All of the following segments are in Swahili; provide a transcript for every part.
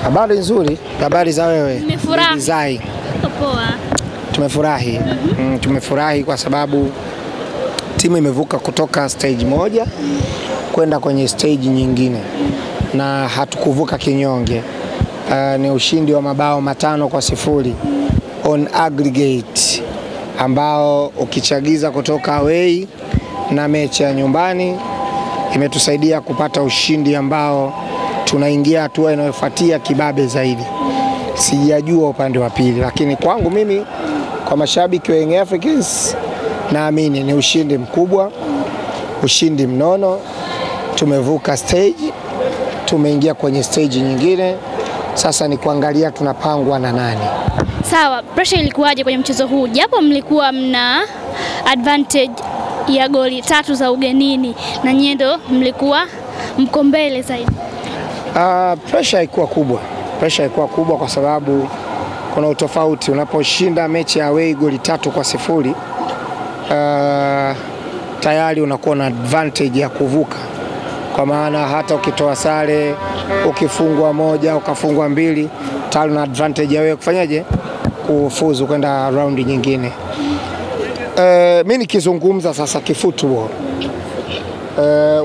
Habari nzuri, habari za wewe? Nimefurahi. Poa. Tumefurahi. Tumefurahi kwa sababu timu imevuka kutoka stage moja kwenda kwenye stage nyingine na hatukuvuka kinyonge. Ni ushindi wa mabao 5-0 on aggregate ambao ukichagiza kutoka away na mechi ya nyumbani imetusaidia kupata ushindi ambao tunaingia hatua inayofuatia kibabe zaidi. Sijajua upande wa pili, lakini kwangu mimi, kwa mashabiki wa Young Africans, naamini ni ushindi mkubwa, ushindi mnono. Tumevuka stage, tumeingia kwenye stage nyingine. Sasa ni kuangalia tunapangwa na nani. Sawa, pressure ilikuwaje kwenye mchezo huu? Japo mlikuwa mna advantage ya goli 3 za ugenini na nyendo mlikuwa mko mbele zaidi. Pressure haikuwa kubwa. Pressure haikuwa kubwa kwa sababu kuna utofauti. Unaposhinda mechi ya away goli 3-0, tayari unakuwa na advantage ya kuvuka. Kwa maana hata ukitoa sare, ukifungwa 1, ukafungwa 2, tayari una advantage ya wewe kufanyaje? Kufuzu kwenda raundi nyingine. Mimi nikizungumza sasa kifootball.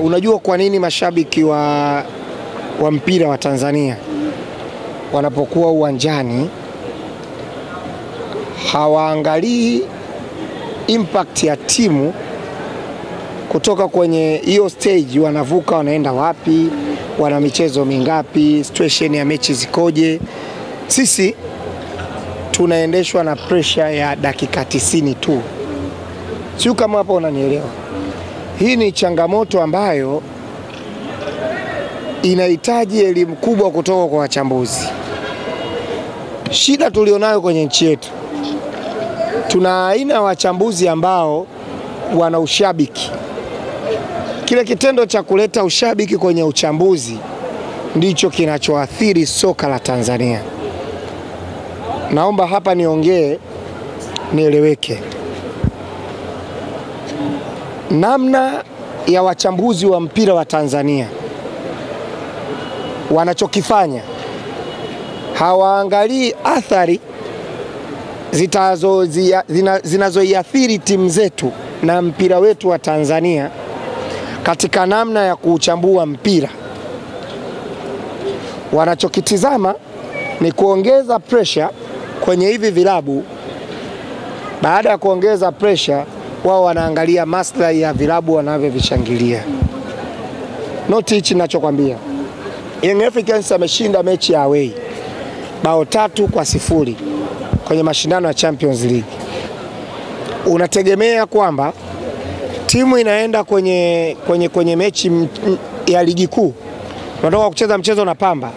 Unajua kwa nini mashabiki wa mpira wa Tanzania wanapokuwa uwanjani hawaangalii impact ya timu kutoka kwenye hiyo stage, wanavuka wanaenda wapi, wana michezo mingapi, situation ya mechi zikoje? Sisi tunaendeshwa na pressure ya dakika 90 tu. Sio kama hapo unanielewa. Hii ni changamoto ambayo inahitaji elimu kubwa kutoka kwa wachambuzi. Shida tulionayo kwenye nchi yetu, tuna aina wachambuzi ambao wana ushabiki. Kile kitendo cha kuleta ushabiki kwenye uchambuzi ndicho kinachoathiri soka la Tanzania. Naomba hapa niongee nieleweke. Namna ya wachambuzi wa mpira wa Tanzania wanachokifanya, hawaangalii athari zinazoiathiri timu zetu na mpira wetu wa Tanzania katika namna ya kuchambua mpira. Wanachokitizama ni kuongeza pressure kwenye hivi vilabu. Baada ya kuongeza pressure, wao wanaangalia maslahi ya vilabu wanavyovishangilia. Noti hichi ninachokwambia. Young Africans ameshinda mechi ya away bao 3-0 kwenye mashindano ya Champions League. Unategemea kwamba timu inaenda kwenye mechi ya ligi kuu, unataka kucheza mchezo na Pamba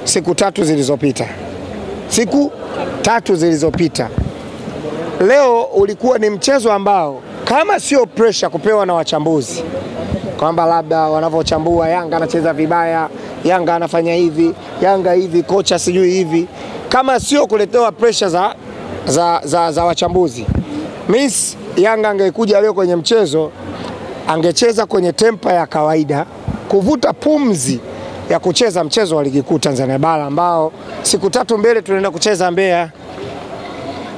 siku 3 zilizopita. Siku 3 zilizopita. Leo ulikuwa ni mchezo ambao kama sio pressure kupewa na wachambuzi kwamba labda wanavyochambua Yanga anacheza vibaya, Yanga anafanya hivi, Yanga hivi, kocha sijui hivi, kama sio kuletewa pressure za wachambuzi, Miss Yanga angekuja leo kwenye mchezo, angecheza kwenye tempa ya kawaida, kuvuta pumzi ya kucheza mchezo wa ligi kuu Tanzania bara ambao siku 3 mbele tunaenda kucheza Mbeya.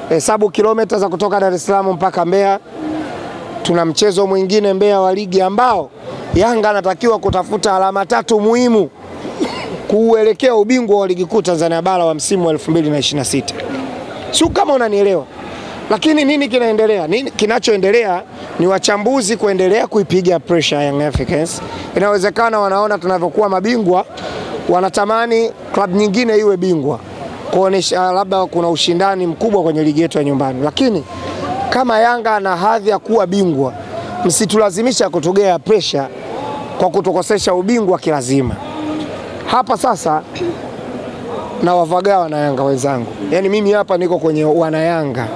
Hesabu kilomita za kutoka Dar es Salaam mpaka Mbeya. Tuna mchezo mwingine Mbeya wa ligi ambao Yanga anatakiwa kutafuta alama 3 muhimu kuelekea ubingwa wa ligi kuu Tanzania bara wa msimu wa 2026. Sio kama unanielewa. Lakini nini kinaendelea? Kinachoendelea ni wachambuzi kuendelea kuipiga pressure Young Africans. Inawezekana wanaona tunavyokuwa mabingwa, wanatamani club nyingine iwe bingwa, kuonesha labda kuna ushindani mkubwa kwenye ligi yetu ya nyumbani. Lakini kama Yanga ana hadhi ya kuwa bingwa, msitulazimisha kutugea pressure kwa kutukosesha ubingwa kilazima. Hapa sasa na wavagawa na Yanga wenzangu. Yaani mimi hapa niko kwenye wana Yanga.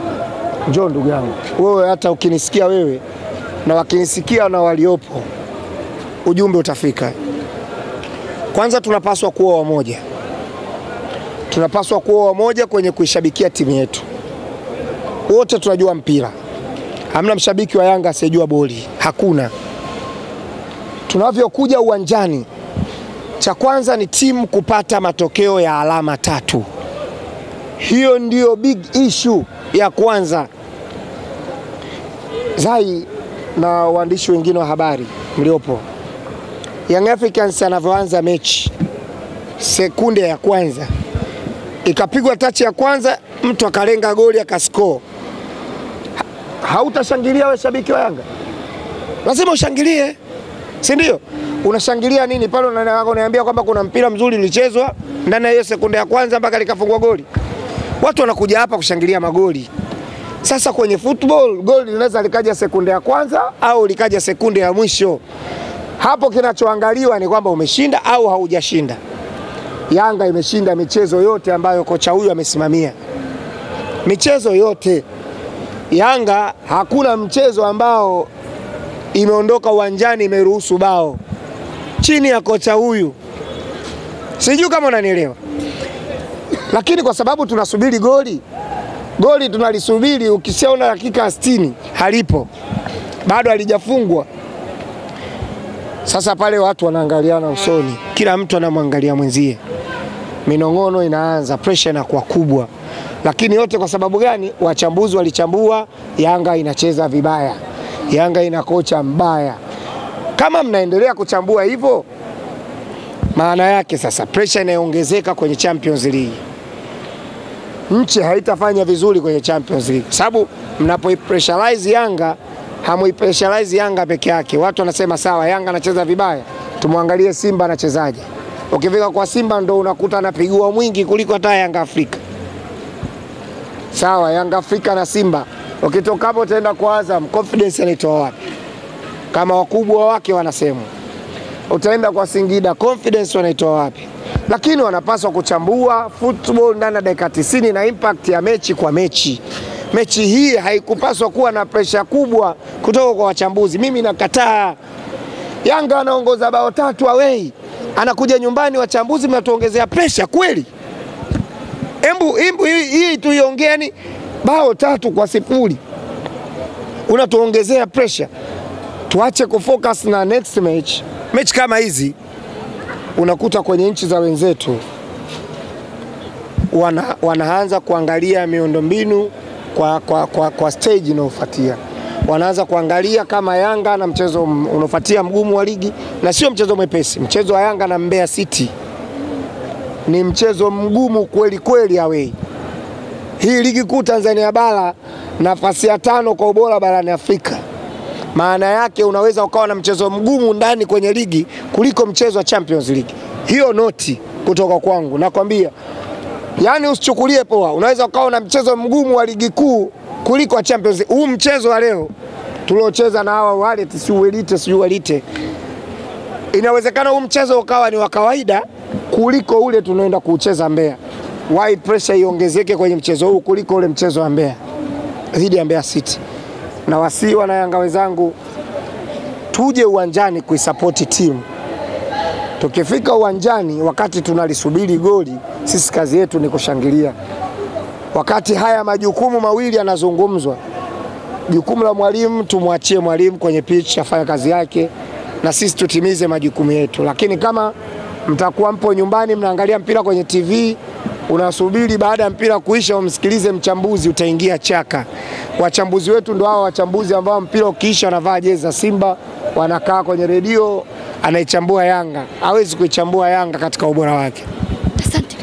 Njoo ndugu yangu. Wewe hata ukinisikia wewe na wakinisikia na waliopo, ujumbe utafika. Kwanza tunapaswa kuwa wamoja. Tunapaswa kuwa wamoja kwenye kuishabikia timu yetu. Wote tunajua mpira. Hamna mshabiki wa Yanga asiyejua boli. Hakuna. Tunavyokuja uwanjani Cha kwanza ni timu kupata matokeo ya alama 3. Hiyo ndio big issue ya kwanza. Zai na waandishi wengine wa habari mliopo, Young Africans anavyoanza mechi, sekunde ya kwanza ikapigwa touch ya kwanza, mtu akalenga goli akascore, hautashangilia wewe shabiki wa Yanga? Lazima ushangilie, si ndio? Unashangilia nini pale unaniambia kwamba kuna mpira mzuri ulichezwa ndani ya hiyo sekunde ya kwanza mpaka likafungwa goli? Watu wanakuja hapa kushangilia magoli. Sasa kwenye football goli linaweza likaja sekunde ya kwanza au likaja sekunde ya mwisho. Hapo kinachoangaliwa ni kwamba umeshinda au haujashinda. Yanga imeshinda michezo yote ambayo kocha huyu amesimamia. Michezo yote. Yanga hakuna mchezo ambao imeondoka uwanjani imeruhusu bao chini ya kocha huyu. Sijui kama unanielewa. Lakini kwa sababu tunasubiri goli tunalisubiri, ukishaona dakika 60 halipo, bado halijafungwa. Sasa pale watu wanaangaliana usoni, kila mtu anamwangalia mwenzie, minong'ono inaanza, pressure inakuwa kubwa. Lakini yote kwa sababu gani? Wachambuzi walichambua Yanga inacheza vibaya, Yanga ina kocha mbaya. Kama mnaendelea kuchambua hivyo, maana yake sasa pressure inaongezeka kwenye Champions League. Nchi haitafanya vizuri kwenye Champions League. Sababu mnapoipressurize Yanga, hamuipressurize Yanga peke yake. Watu wanasema sawa, Yanga anacheza vibaya, tumwangalie Simba anachezaje. Ukifika kwa Simba ndo unakuta anapigwa mwingi kuliko hata Yanga Afrika. Sawa, Yanga Afrika na Simba. Ukitoka hapo utaenda kwa Azam, confidence anaitoa wapi? Kama wakubwa wake wanasema. Utaenda kwa Singida, confidence wanaitoa wapi? Lakini wanapaswa kuchambua football ndani ya dakika 90 na impact ya mechi kwa mechi. Mechi hii haikupaswa kuwa na pressure kubwa kutoka kwa wachambuzi. Mimi nakataa. Yanga anaongoza bao 3 away, anakuja nyumbani, wachambuzi mnatuongezea pressure kweli? Embu hii tuiongea, ni bao 3-0 unatuongezea pressure. Tuache kufocus na next match. Mechi kama hizi unakuta kwenye nchi za wenzetu wanaanza kuangalia miundombinu kwa stage inayofuatia. Wanaanza kuangalia kama Yanga na mchezo unaofuatia mgumu wa ligi, na sio mchezo mwepesi. Mchezo wa Yanga na Mbeya City ni mchezo mgumu kweli kweli away. Hii ligi kuu Tanzania bara nafasi ya 5 kwa ubora barani Afrika. Maana yake unaweza ukawa na mchezo mgumu ndani kwenye ligi kuliko mchezo wa Champions League. Hiyo noti kutoka kwangu nakwambia. Yaani usichukulie poa. Unaweza ukawa na mchezo mgumu wa ligi kuu kuliko wa Champions League. Huu mchezo wa leo tuliocheza na hawa wale Elite, inawezekana huu mchezo ukawa ni wa kawaida kuliko ule tunaenda kucheza Mbeya. Why pressure iongezeke kwenye mchezo huu kuliko ule mchezo wa Mbeya dhidi ya Mbeya City? Na wasiwa na Yanga wenzangu, tuje uwanjani kuisupport timu. Tukifika uwanjani wakati tunalisubiri goli, sisi kazi yetu ni kushangilia. Wakati haya majukumu mawili yanazungumzwa, jukumu la mwalimu tumwachie mwalimu kwenye pitch afanye kazi yake, na sisi tutimize majukumu yetu. Lakini kama mtakuwa mpo nyumbani mnaangalia mpira kwenye TV, unasubiri baada ya mpira kuisha umsikilize mchambuzi, utaingia chaka. Wachambuzi wetu ndio hao wachambuzi ambao mpira ukiisha wanavaa jezi za Simba, wanakaa kwenye redio, anaichambua Yanga. Hawezi kuichambua Yanga katika ubora wake. Asante.